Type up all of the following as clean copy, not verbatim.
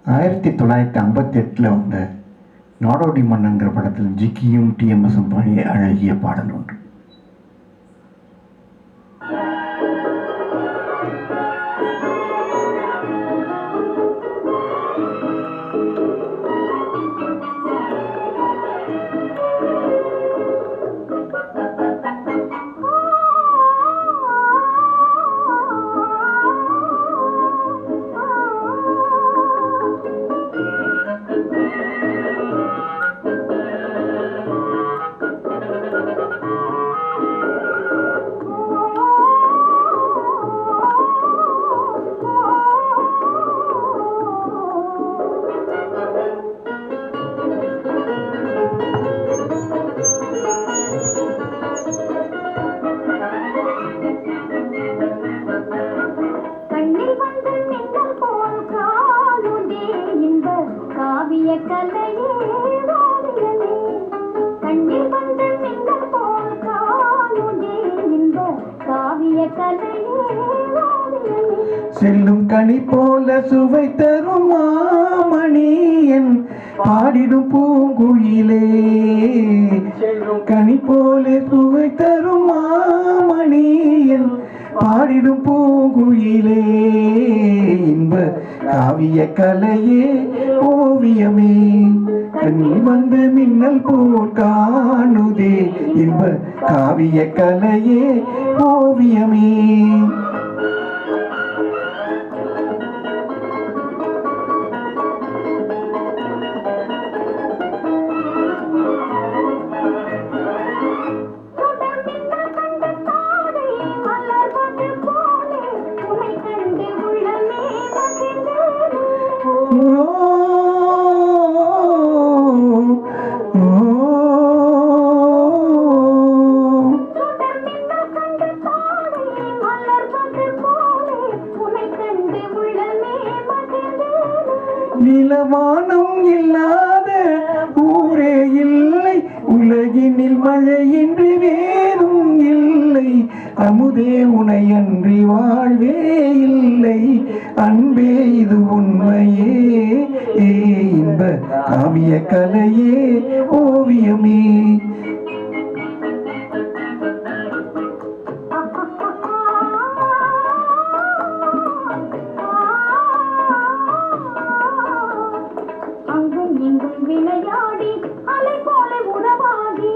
1958 வந்த நாடோடி மன்னன்கிற படத்தில் ஜிக்கியும் டிஎம்எஸும் பாடிய அழகிய பாடல் ஒன்று. செல்லும் கனி போல சுவை தரும் மாமணியன் பாடிடும் பூங்குயிலே. செல்லும் கனி போல சுவை தரும் மாமணியன் பாடிடும் பூங்குயிலே. இன்ப காவிய கலையே ஓவியமே கண்ணில் வந்து மின்னல் போல் காணுதே. இன்ப காவிய கலையே ஓவியமே. நிலவானம் இல்லாத ஊரே இல்லை, உலகினில் மழையின்றி வேறும் இல்லை. அமுதே உனையன்றி வாழ்வே இல்லை, அன்பே இது உண்மையே. இன்ப காவிய கலையே ஓவியமே. விளையாடி அலை போல உறவாடி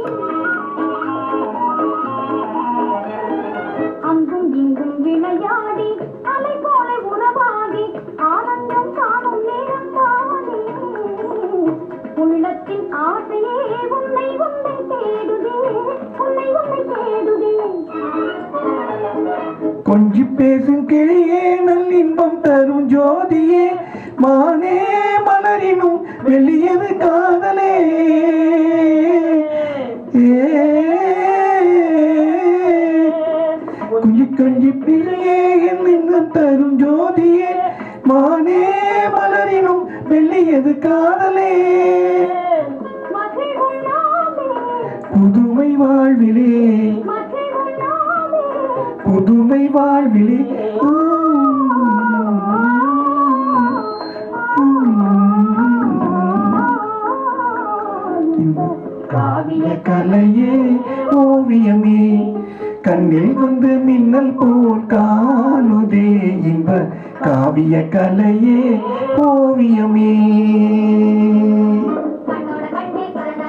அங்கும் இங்கும் விளையாடி அலை போல உறவாடி ஆனந்தம் காணும் நேரம் தானே. உள்ளத்தின் ஆசையே உன்னை உன்னை தேடுதே, உன்னை உன்னை தேடுதே. கொஞ்சி பேசும் கிளியே நல் இன்பம் தரும் ஜோதியே, மானே மலரினும் வெளியது காதலே. குஞ்சி கொஞ்சி பிள்ளையே என் தரும் ஜோதியே, மானே மலரினும் வெளியது காதலே. புதுமை வாழ்விலே புதுமை வாழ்விலே காவிய கலையே ஓவியமே கண்ணில் வந்து மின்னல் போல் காணுதே. இன்ப காவிய கலையே ஓவியமே.